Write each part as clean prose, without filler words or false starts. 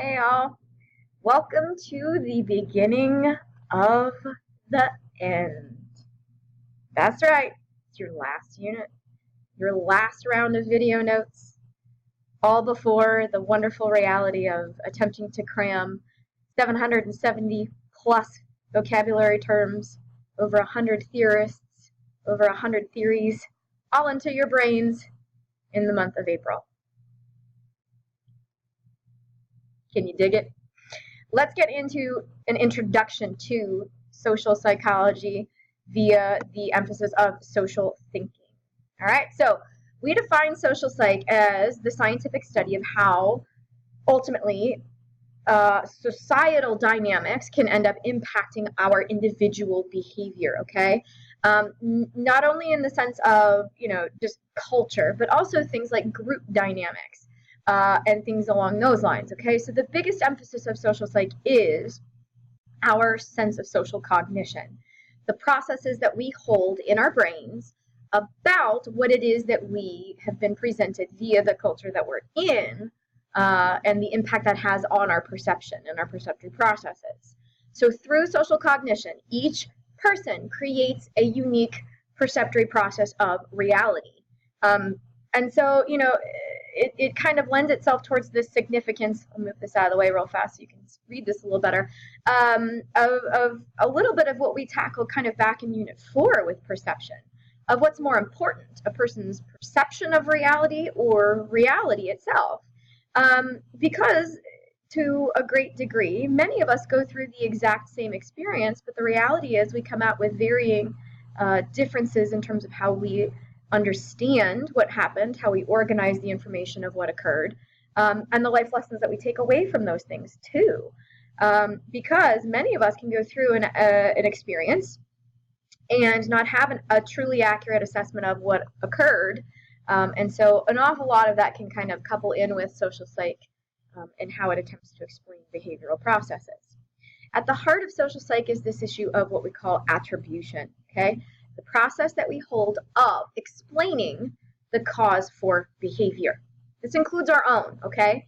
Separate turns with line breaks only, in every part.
Hey all, welcome to the beginning of the end. That's right, it's your last unit, your last round of video notes, all before the wonderful reality of attempting to cram 770 plus vocabulary terms, over 100 theorists, over 100 theories, all into your brains in the month of April. Can you dig it? Let's get into an introduction to social psychology via the emphasis of social thinking. All right, so we define social psych as the scientific study of how ultimately societal dynamics can end up impacting our individual behavior, okay? Not only in the sense of, just culture, but also things like group dynamics. And things along those lines, okay? So the biggest emphasis of social psych is our sense of social cognition, the processes that we hold in our brains about what it is that we have been presented via the culture that we're in, and the impact that has on our perception and our perceptive processes. So through social cognition, each person creates a unique perceptory process of reality. And so, it kind of lends itself towards this significance. I'll move this out of the way real fast so you can read this a little better, of a little bit of what we tackle kind of back in Unit 4 with perception, of what's more important, a person's perception of reality or reality itself. Because to a great degree, many of us go through the exact same experience, but the reality is we come out with varying differences in terms of how we understand what happened, how we organize the information of what occurred, and the life lessons that we take away from those things too. Because many of us can go through an experience and not have a truly accurate assessment of what occurred. And so an awful lot of that can kind of couple in with social psych and how it attempts to explain behavioral processes. At the heart of social psych is this issue of what we call attribution, okay? The process that we hold of explaining the cause for behavior. This includes our own, okay?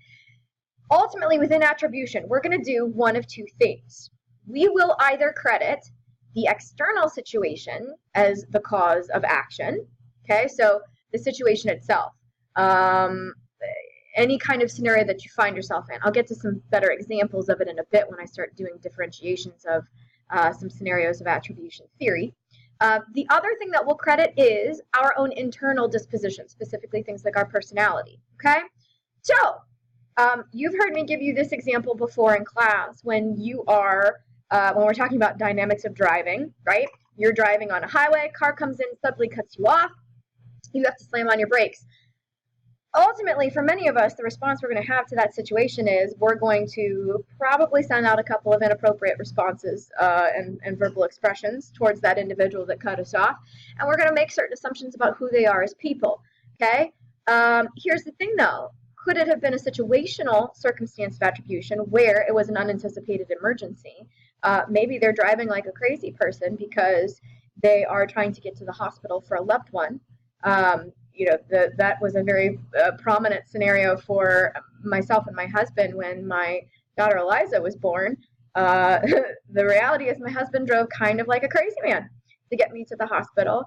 Ultimately, within attribution, we're going to do one of two things. We will either credit the external situation as the cause of action, okay? So the situation itself, any kind of scenario that you find yourself in. I'll get to some better examples of it in a bit when I start doing differentiations of some scenarios of attribution theory. The other thing that we'll credit is our own internal disposition, specifically things like our personality, okay? So, you've heard me give you this example before in class when when we're talking about dynamics of driving, right? You're driving on a highway, car comes in, suddenly cuts you off, you have to slam on your brakes. Ultimately, for many of us, the response we're going to have to that situation is we're going to probably send out a couple of inappropriate responses and verbal expressions towards that individual that cut us off, and we're going to make certain assumptions about who they are as people, okay? Here's the thing, though. Could it have been a situational circumstance of attribution where it was an unanticipated emergency? Maybe they're driving like a crazy person because they are trying to get to the hospital for a loved one. That was a very prominent scenario for myself and my husband when my daughter Eliza was born. The reality is my husband drove kind of like a crazy man to get me to the hospital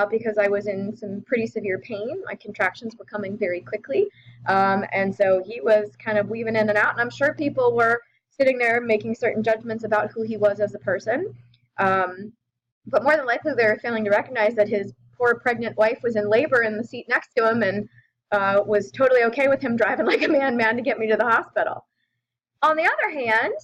because I was in some pretty severe pain. My contractions were coming very quickly. And so he was kind of weaving in and out. And I'm sure people were sitting there making certain judgments about who he was as a person. But more than likely, they were failing to recognize that his poor pregnant wife was in labor in the seat next to him and was totally okay with him driving like a madman to get me to the hospital. On the other hand,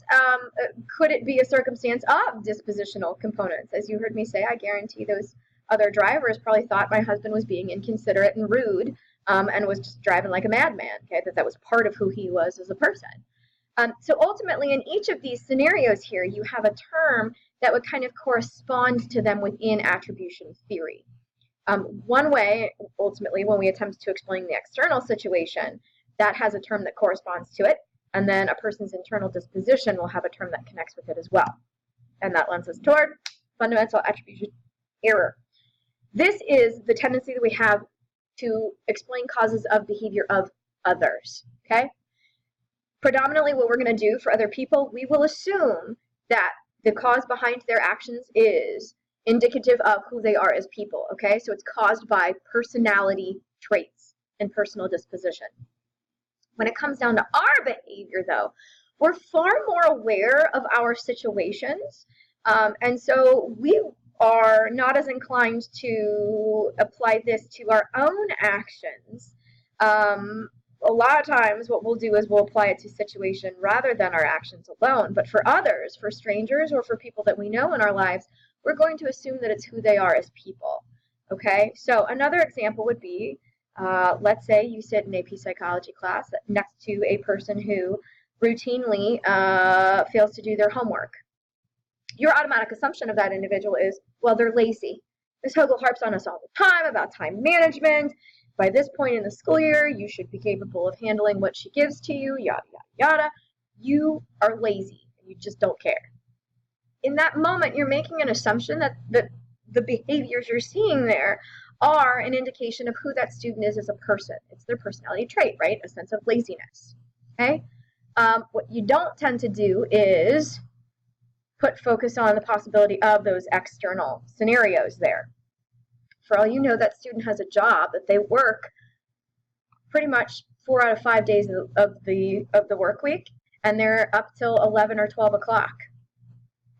could it be a circumstance of dispositional components? As you heard me say, I guarantee those other drivers probably thought my husband was being inconsiderate and rude and was just driving like a madman, okay? That was part of who he was as a person. So ultimately, in each of these scenarios here, you have a term that would kind of correspond to them within attribution theory. One way, ultimately, when we attempt to explain the external situation, that has a term that corresponds to it, and then a person's internal disposition will have a term that connects with it as well. And that lends us toward fundamental attribution error. This is the tendency that we have to explain causes of behavior of others, okay? predominantly what we're going to do for other people, we will assume that the cause behind their actions is indicative of who they are as people, okay? So it's caused by personality traits and personal disposition. When it comes down to our behavior, though, we're far more aware of our situations, and so we are not as inclined to apply this to our own actions. A lot of times what we'll do is we'll apply it to situation rather than our actions alone. But for others, for strangers or for people that we know in our lives, we're going to assume that it's who they are as people. Okay, so another example would be, let's say you sit in AP psychology class next to a person who routinely fails to do their homework. Your automatic assumption of that individual is, well, they're lazy. Ms. Hogel harps on us all the time about time management. By this point in the school year, you should be capable of handling what she gives to you, yada, yada, yada. You are lazy. You just don't care. In that moment, you're making an assumption that the behaviors you're seeing there are an indication of who that student is as a person. It's their personality trait, right? A sense of laziness. Okay? What you don't tend to do is put focus on the possibility of those external scenarios there. For all you know, that student has a job that they work pretty much 4 out of 5 days of the work week, and they're up till 11 or 12 o'clock.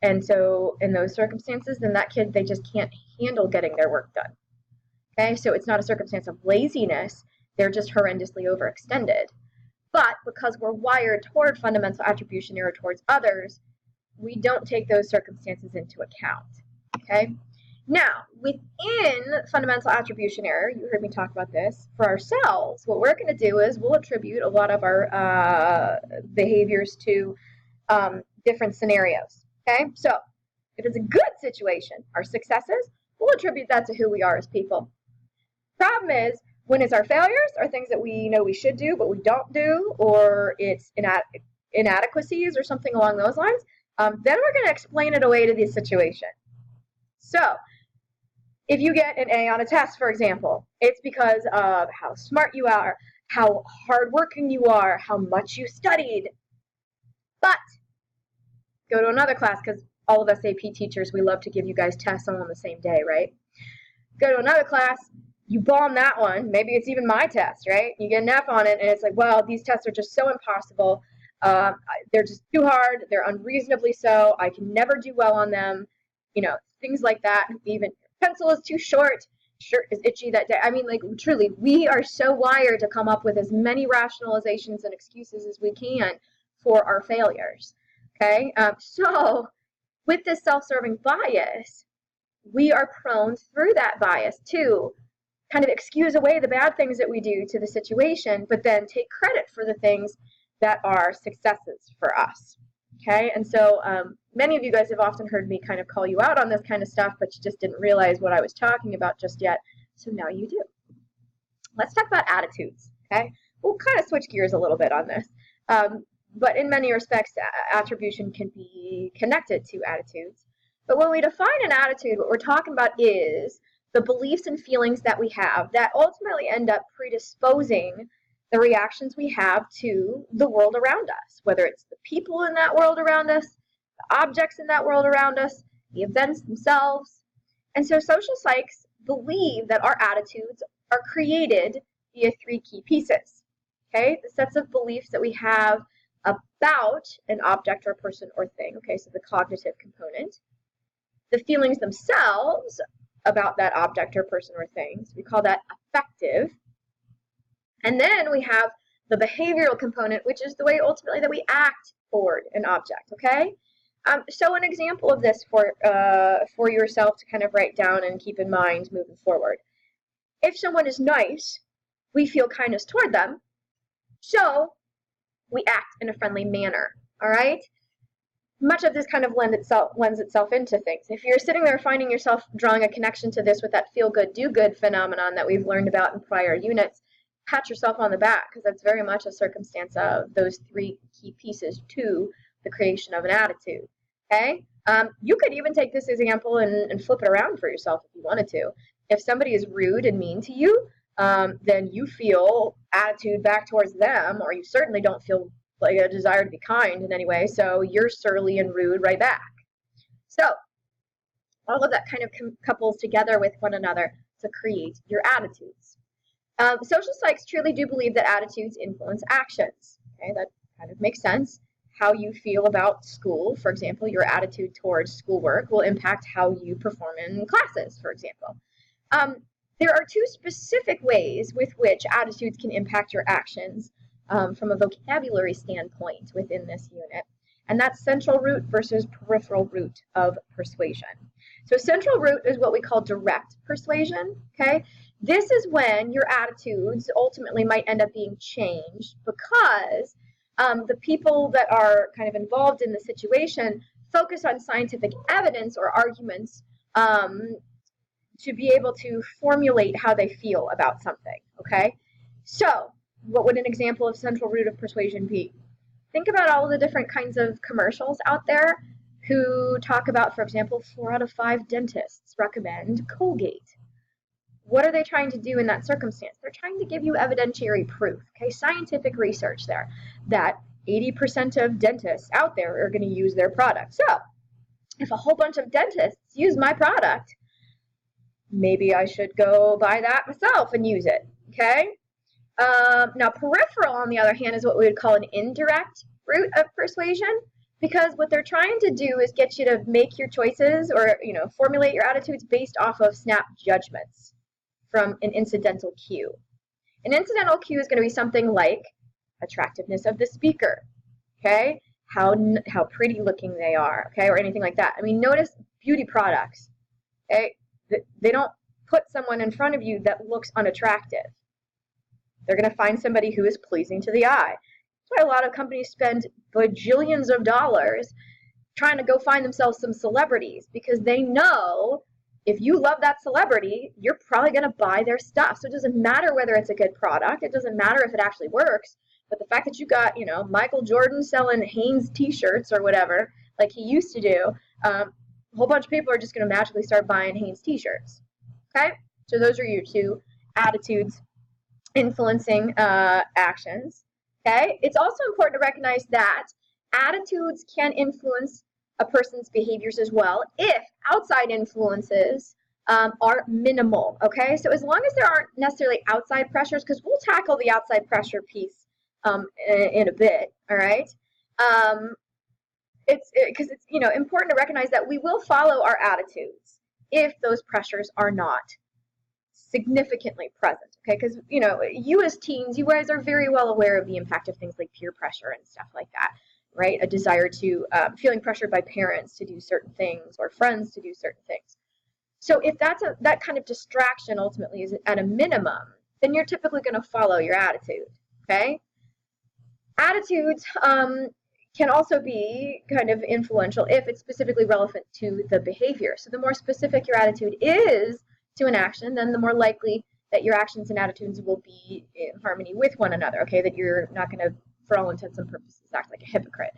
And so in those circumstances, then that kid, they just can't handle getting their work done. Okay, so it's not a circumstance of laziness, they're just horrendously overextended. But because we're wired toward fundamental attribution error towards others, we don't take those circumstances into account. Okay? Now, within fundamental attribution error, you heard me talk about this, for ourselves, what we're going to do is we'll attribute a lot of our behaviors to different scenarios. Okay? So, if it's a good situation, our successes, we'll attribute that to who we are as people. Problem is, when it's our failures, or things that we know we should do but we don't do, or it's inadequacies or something along those lines, then we're going to explain it away to the situation. So, if you get an A on a test, for example, it's because of how smart you are, how hardworking you are, how much you studied. But go to another class, because all of us AP teachers, we love to give you guys tests all on the same day, right? Go to another class, you bomb that one. Maybe it's even my test, right? You get an F on it, and it's like, well, these tests are just so impossible. They're just too hard. They're unreasonably so. I can never do well on them. You know, things like that. Even pencil is too short. Shirt is itchy that day. I mean, like, truly, we are so wired to come up with as many rationalizations and excuses as we can for our failures. Okay? So, with this self-serving bias, we are prone through that bias to kind of excuse away the bad things that we do to the situation, but then take credit for the things that are successes for us. Okay, and so many of you guys have often heard me kind of call you out on this kind of stuff, but you just didn't realize what I was talking about just yet, so now you do. Let's talk about attitudes, okay? We'll kind of switch gears a little bit on this, but in many respects, attribution can be connected to attitudes. But when we define an attitude, what we're talking about is the beliefs and feelings that we have that ultimately end up predisposing the reactions we have to the world around us, whether it's the people in that world around us, the objects in that world around us, the events themselves. And so social psychs believe that our attitudes are created via 3 key pieces. Okay, the sets of beliefs that we have about an object or person or thing, okay, so the cognitive component, the feelings themselves about that object or person or thing, so we call that affective. And then we have the behavioral component, which is the way ultimately that we act toward an object, okay? So an example of this for yourself to kind of write down and keep in mind moving forward. If someone is nice, we feel kindness toward them, so we act in a friendly manner, all right? Much of this kind of lends itself into things. If you're sitting there finding yourself drawing a connection to this with that feel-good, do-good phenomenon that we've learned about in prior units, pat yourself on the back, because that's very much a circumstance of those 3 key pieces to the creation of an attitude, okay? You could even take this example and flip it around for yourself if you wanted to. If somebody is rude and mean to you, then you feel attitude back towards them, or you certainly don't feel like a desire to be kind in any way, so you're surly and rude right back. So all of that kind of couples together with one another to create your attitudes. Social psychs truly do believe that attitudes influence actions. Okay, that kind of makes sense. How you feel about school, for example, your attitude towards schoolwork will impact how you perform in classes, for example. There are two specific ways with which attitudes can impact your actions from a vocabulary standpoint within this unit, and that's central root versus peripheral root of persuasion. So central root is what we call direct persuasion, okay? This is when your attitudes ultimately might end up being changed because the people that are kind of involved in the situation focus on scientific evidence or arguments to be able to formulate how they feel about something, okay? So what would an example of central root of persuasion be? Think about all of the different kinds of commercials out there who talk about, for example, 4 out of 5 dentists recommend Colgate. What are they trying to do in that circumstance? They're trying to give you evidentiary proof, okay, scientific research there, that 80% of dentists out there are going to use their product. So if a whole bunch of dentists use my product, maybe I should go buy that myself and use it, okay? Now, peripheral, on the other hand, is what we would call an indirect route of persuasion, because what they're trying to do is get you to make your choices or, formulate your attitudes based off of snap judgments from an incidental cue. An incidental cue is going to be something like attractiveness of the speaker, okay? How pretty looking they are, okay, or anything like that. I mean, notice beauty products, okay? They don't put someone in front of you that looks unattractive. They're going to find somebody who is pleasing to the eye. That's why a lot of companies spend bajillions of dollars trying to go find themselves some celebrities, because they know if you love that celebrity, you're probably going to buy their stuff. So it doesn't matter whether it's a good product. It doesn't matter if it actually works. But the fact that you got, Michael Jordan selling Hanes t-shirts or whatever, like he used to do, a whole bunch of people are just going to magically start buying Hanes t-shirts. Okay? So those are your two attitudes influencing actions. Okay? It's also important to recognize that attitudes can influence a person's behaviors as well if outside influences are minimal. Okay? So as long as there aren't necessarily outside pressures, because we'll tackle the outside pressure piece in a bit, all right? It's important to recognize that we will follow our attitudes if those pressures are not significantly present, okay? Because, you as teens, you guys are very well aware of the impact of things like peer pressure and stuff like that, right? A desire to, feeling pressured by parents to do certain things or friends to do certain things. So if that kind of distraction ultimately is at a minimum, then you're typically going to follow your attitude, okay? Attitudes can also be kind of influential if it's specifically relevant to the behavior. So the more specific your attitude is to an action, then the more likely that your actions and attitudes will be in harmony with one another, okay? That you're not going to, for all intents and purposes, act like a hypocrite.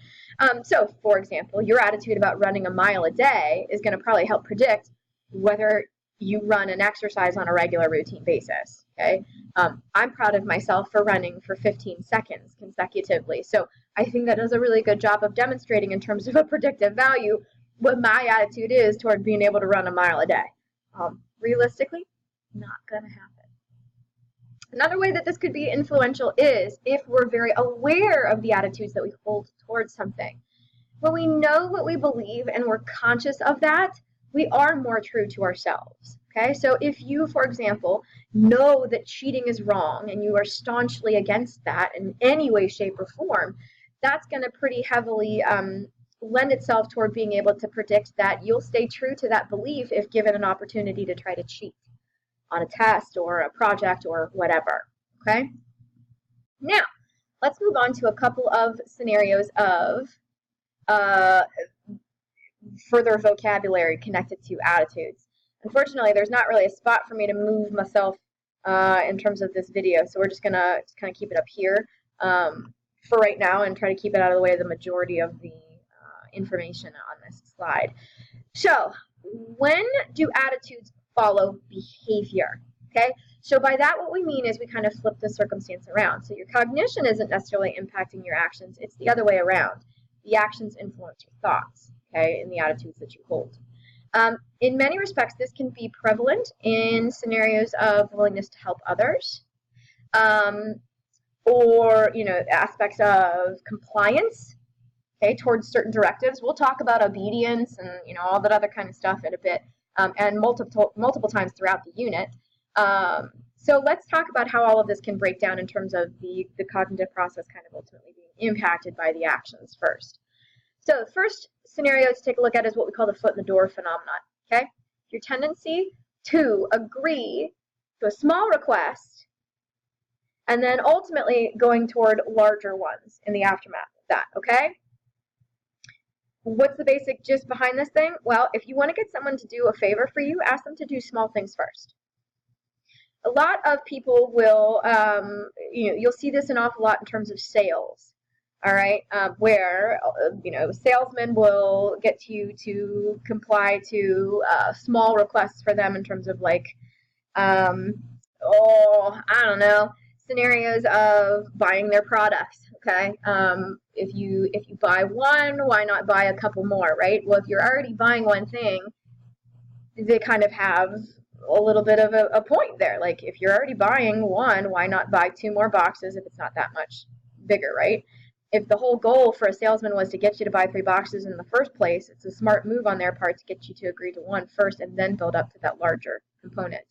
So, for example, your attitude about running a mile a day is going to probably help predict whether you run an exercise on a regular routine basis, okay? I'm proud of myself for running for 15 seconds consecutively. So I think that does a really good job of demonstrating in terms of a predictive value what my attitude is toward being able to run a mile a day. Realistically, not going to happen. Another way that this could be influential is if we're very aware of the attitudes that we hold towards something. When we know what we believe and we're conscious of that, we are more true to ourselves. Okay, so if you, for example, know that cheating is wrong and you are staunchly against that in any way, shape, or form, that's going to pretty heavily lend itself toward being able to predict that you'll stay true to that belief if given an opportunity to try to cheat on a test or a project or whatever. Okay, now let's move on to a couple of scenarios of further vocabulary connected to attitudes. Unfortunately, there's not really a spot for me to move myself in terms of this video, so we're just going to kind of keep it up here for right now and try to keep it out of the way of the majority of the information on this slide. So, when do attitudes follow behavior? Okay, So by that, what we mean is we kind of flip the circumstance around. So your cognition isn't necessarily impacting your actions. It's the other way around. The actions influence your thoughts, okay, and the attitudes that you hold. In many respects, this can be prevalent in scenarios of willingness to help others, or, you know, aspects of compliance, okay, towards certain directives. We'll talk about obedience and, you know, all that other kind of stuff in a bit, and multiple times throughout the unit. So let's talk about how all of this can break down in terms of the cognitive process kind of ultimately being impacted by the actions first. So the first scenario to take a look at is what we call the foot in the door phenomenon, okay? Your tendency to agree to a small request and then ultimately going toward larger ones in the aftermath of that, okay? What's the basic gist behind this thing? Well, if you want to get someone to do a favor for you, ask them to do small things first. A lot of people will, you know, you'll see this an awful lot in terms of sales, all right, where, you know, salesmen will get you to comply to small requests for them in terms of like, oh, I don't know, scenarios of buying their products, okay? If you buy one, why not buy a couple more, right? Well, if you're already buying one thing, they kind of have a little bit of a point there. Like, if you're already buying one, why not buy 2 more boxes if it's not that much bigger, right? If the whole goal for a salesman was to get you to buy 3 boxes in the first place, it's a smart move on their part to get you to agree to one first and then build up to that larger component.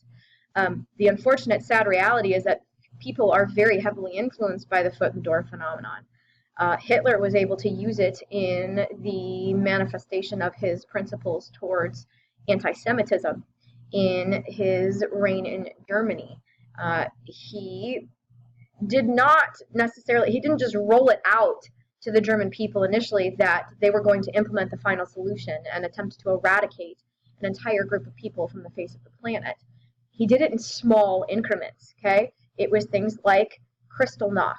The unfortunate, sad reality is that people are very heavily influenced by the foot in the door phenomenon. Hitler was able to use it in the manifestation of his principles towards anti-Semitism in his reign in Germany. He didn't just roll it out to the German people initially that they were going to implement the final solution and attempt to eradicate an entire group of people from the face of the planet. He did it in small increments, okay? It was things like Kristallnacht,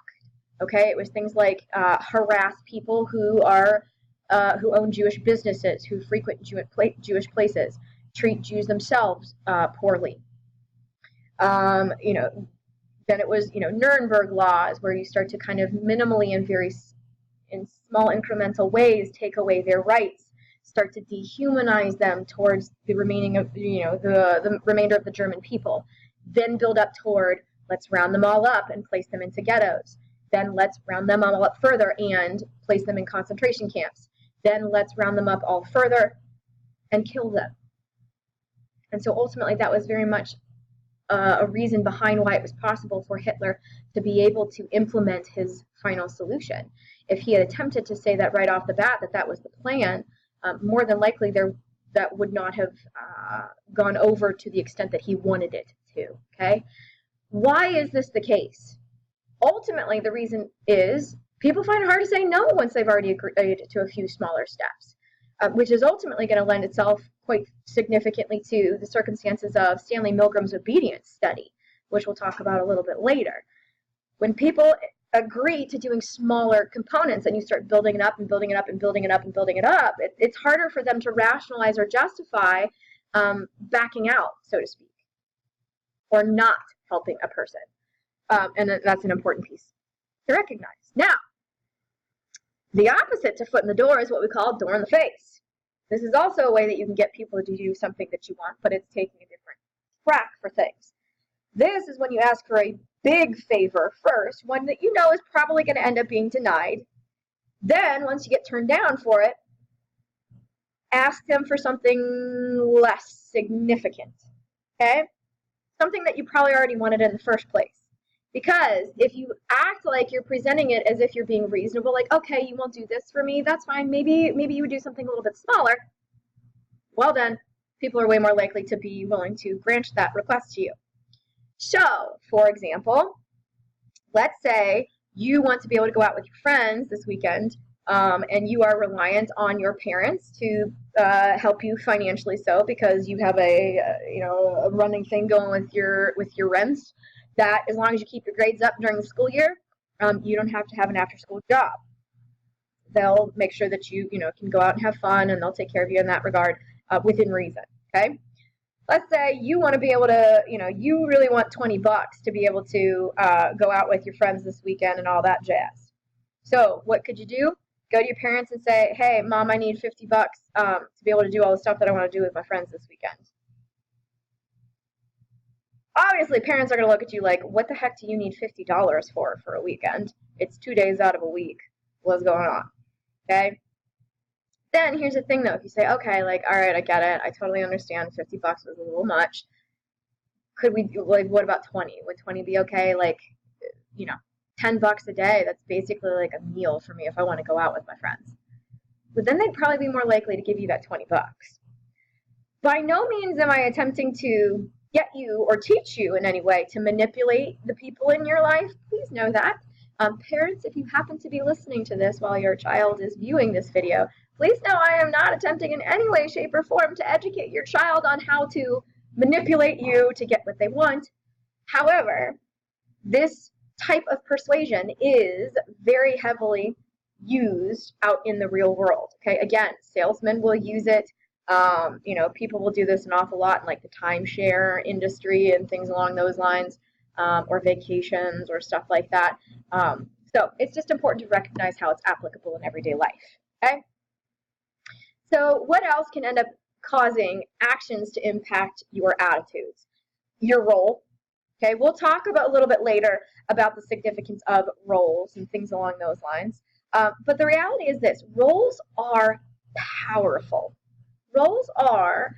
okay? It was things like harass people who own Jewish businesses, who frequent Jewish places, treat Jews themselves poorly. You know, then it was, you know, Nuremberg laws, where you start to kind of minimally and in small incremental ways take away their rights, start to dehumanize them towards the remaining of, you know, the remainder of the German people. Then build up toward, let's round them all up and place them into ghettos. Then let's round them all up further and place them in concentration camps. Then let's round them up all further and kill them. And so ultimately that was very much a reason behind why it was possible for Hitler to be able to implement his final solution. If he had attempted to say that right off the bat, that was the plan, more than likely that would not have gone over to the extent that he wanted it to, okay? Why is this the case? Ultimately, the reason is people find it hard to say no once they've already agreed to a few smaller steps, which is ultimately going to lend itself quite significantly to the circumstances of Stanley Milgram's obedience study, which we'll talk about a little bit later. When people agree to doing smaller components and you start building it up and building it up and building it up and building it up, it's harder for them to rationalize or justify backing out, so to speak, or not helping a person. And that's an important piece to recognize. Now, the opposite to foot in the door is what we call door in the face. This is also a way that you can get people to do something that you want, but it's taking a different track for things. This is when you ask for a big favor first, one that you know is probably going to end up being denied. Then, once you get turned down for it, ask them for something less significant, okay? Something that you probably already wanted in the first place. Because if you act like you're presenting it as if you're being reasonable, like, okay, you won't do this for me, that's fine, maybe you would do something a little bit smaller, well then, people are way more likely to be willing to grant that request to you. So, for example, let's say you want to be able to go out with your friends this weekend, and you are reliant on your parents to help you financially, so because you have a running thing going with your rents, that as long as you keep your grades up during the school year, you don't have to have an after-school job. They'll make sure that you can go out and have fun, and they'll take care of you in that regard within reason. Okay. let's say you want to be able to, you really want 20 bucks to be able to go out with your friends this weekend and all that jazz. So what could you do? Go to your parents and say, hey, Mom, I need 50 bucks to be able to do all the stuff that I want to do with my friends this weekend. Obviously, parents are going to look at you like, what the heck do you need $50 for a weekend? It's 2 days out of a week. What's going on? Okay? Then here's the thing, though. If you say, okay, like, all right, I get it. I totally understand. 50 bucks was a little much. Could we, like, what about 20? Would 20 be okay? Like, 10 bucks a day, that's basically like a meal for me if I want to go out with my friends. But then they'd probably be more likely to give you that 20 bucks. By no means am I attempting to get you or teach you in any way to manipulate the people in your life. Please know that. Parents, if you happen to be listening to this while your child is viewing this video, please know I am not attempting in any way, shape, or form to educate your child on how to manipulate you to get what they want. However, this type of persuasion is very heavily used out in the real world. Okay, again, salesmen will use it. People will do this an awful lot in like the timeshare industry and things along those lines, or vacations or stuff like that. So it's just important to recognize how it's applicable in everyday life. Okay. So what else can end up causing actions to impact your attitudes? Your role. Okay, we'll talk about a little bit later about the significance of roles and things along those lines. But the reality is this: roles are powerful. Roles are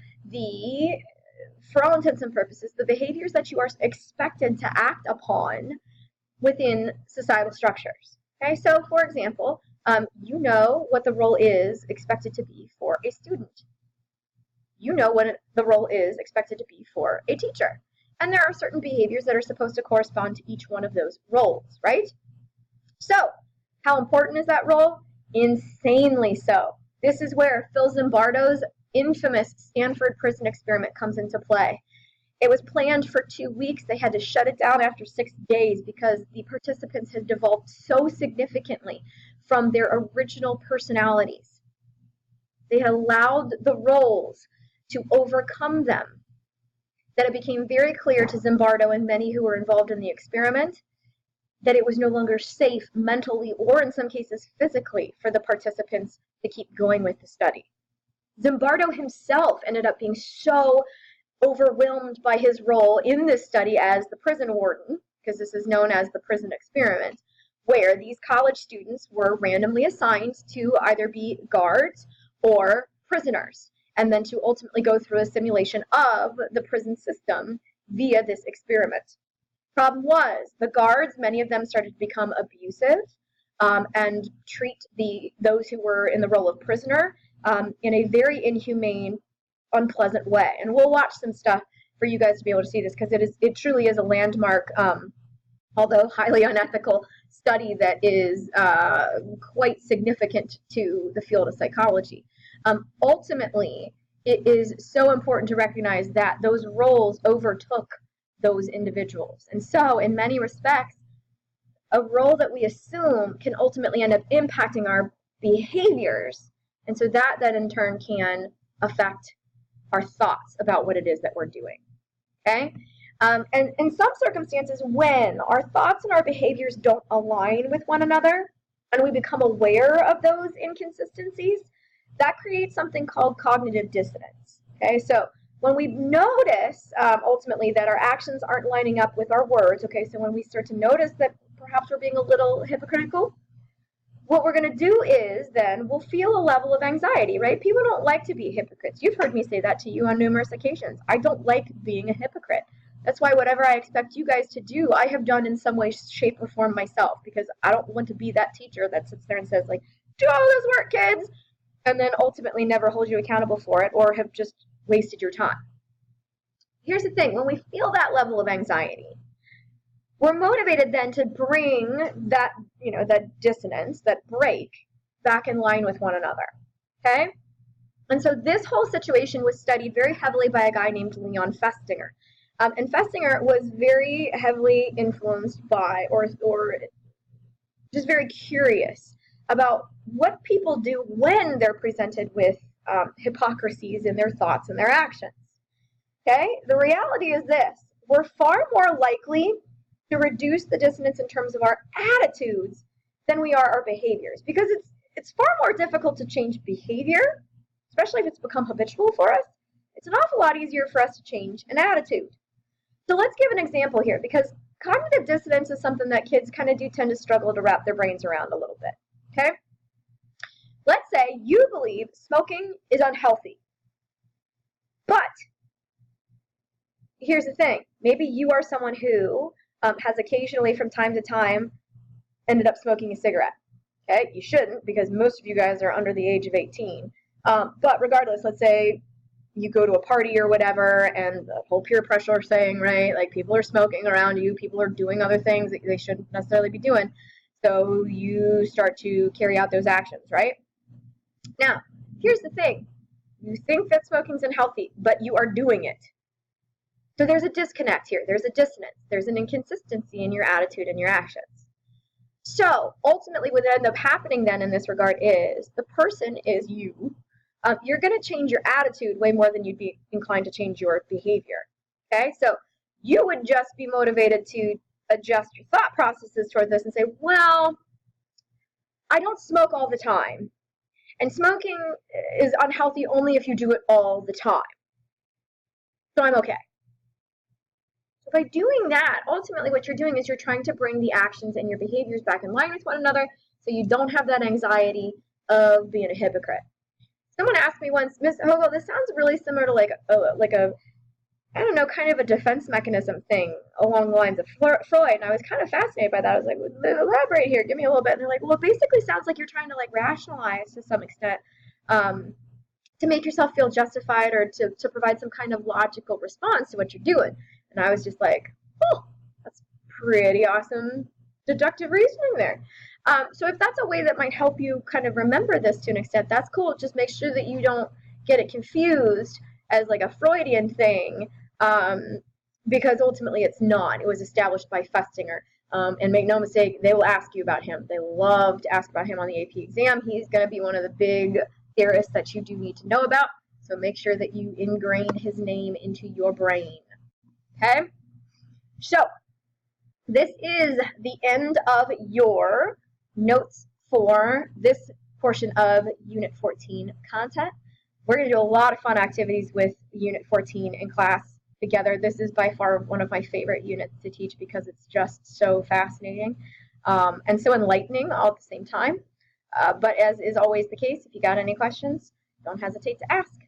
for all intents and purposes, the behaviors that you are expected to act upon within societal structures. Okay, so for example, you know what the role is expected to be for a student. You know what the role is expected to be for a teacher. And there are certain behaviors that are supposed to correspond to each one of those roles, right? So, how important is that role? Insanely so. This is where Phil Zimbardo's infamous Stanford prison experiment comes into play. It was planned for 2 weeks. They had to shut it down after 6 days because the participants had devolved so significantly from their original personalities. They had allowed the roles to overcome them, that it became very clear to Zimbardo and many who were involved in the experiment that it was no longer safe mentally or in some cases physically for the participants to keep going with the study. Zimbardo himself ended up being so overwhelmed by his role in this study as the prison warden, because this is known as the prison experiment, where these college students were randomly assigned to either be guards or prisoners, and then to ultimately go through a simulation of the prison system via this experiment. Problem was, the guards, many of them started to become abusive and treat those who were in the role of prisoner in a very inhumane, unpleasant way. And we'll watch some stuff for you guys to be able to see this, because it truly is a landmark, although highly unethical, study that is quite significant to the field of psychology. Ultimately, it is so important to recognize that those roles overtook those individuals. And so, in many respects, a role that we assume can ultimately end up impacting our behaviors. And so that then in turn can affect our thoughts about what it is that we're doing. Okay? And in some circumstances, when our thoughts and our behaviors don't align with one another, and we become aware of those inconsistencies, that creates something called cognitive dissonance. Okay, so when we notice ultimately that our actions aren't lining up with our words, okay, so when we start to notice that perhaps we're being a little hypocritical, what we're going to do is then we'll feel a level of anxiety, right? People don't like to be hypocrites. You've heard me say that to you on numerous occasions. I don't like being a hypocrite. That's why whatever I expect you guys to do, I have done in some way, shape, or form myself, because I don't want to be that teacher that sits there and says, like, do all this work, kids, and then ultimately never hold you accountable for it or have just wasted your time. Here's the thing. When we feel that level of anxiety, we're motivated then to bring that, that dissonance, that break, back in line with one another, okay? And so this whole situation was studied very heavily by a guy named Leon Festinger. And Festinger was very heavily influenced by, or just very curious about what people do when they're presented with hypocrisies in their thoughts and their actions. Okay? The reality is this. We're far more likely to reduce the dissonance in terms of our attitudes than we are our behaviors, because it's far more difficult to change behavior, especially if it's become habitual for us. It's an awful lot easier for us to change an attitude. So let's give an example here, because cognitive dissonance is something that kids kind of do tend to struggle to wrap their brains around a little bit. Okay? Let's say you believe smoking is unhealthy, but here's the thing. Maybe you are someone who has occasionally, from time to time, ended up smoking a cigarette. Okay, you shouldn't, because most of you guys are under the age of 18. But regardless, let's say you go to a party or whatever, and the whole peer pressure thing, right? Like, people are smoking around you, people are doing other things that they shouldn't necessarily be doing. So you start to carry out those actions, right? Now, here's the thing. You think that smoking's unhealthy, but you are doing it. So there's a disconnect here. There's a dissonance. There's an inconsistency in your attitude and your actions. So ultimately what ends up happening then in this regard is the person is you. You're going to change your attitude way more than you'd be inclined to change your behavior. Okay, so you would just be motivated to adjust your thought processes toward this and say, well, I don't smoke all the time. And smoking is unhealthy only if you do it all the time. So I'm okay. So by doing that, ultimately what you're doing is you're trying to bring the actions and your behaviors back in line with one another so you don't have that anxiety of being a hypocrite. Someone asked me once, Miss Hogo, this sounds really similar to like a I don't know, kind of a defense mechanism thing along the lines of Freud, and I was kind of fascinated by that. I was like, well, elaborate here, give me a little bit. And they're like, well, it basically sounds like you're trying to like rationalize to some extent to make yourself feel justified or to provide some kind of logical response to what you're doing. And I was just like, oh, that's pretty awesome deductive reasoning there. So if that's a way that might help you kind of remember this to an extent, that's cool. Just make sure that you don't get it confused as like a Freudian thing, because ultimately it's not. It was established by Festinger. And make no mistake, they will ask you about him. They love to ask about him on the AP exam. He's going to be one of the big theorists that you do need to know about. So make sure that you ingrain his name into your brain. Okay? So this is the end of your notes for this portion of Unit 14 content. We're going to do a lot of fun activities with Unit 14 in class together. This is by far one of my favorite units to teach because it's just so fascinating and so enlightening all at the same time. But as is always the case, if you got any questions, don't hesitate to ask.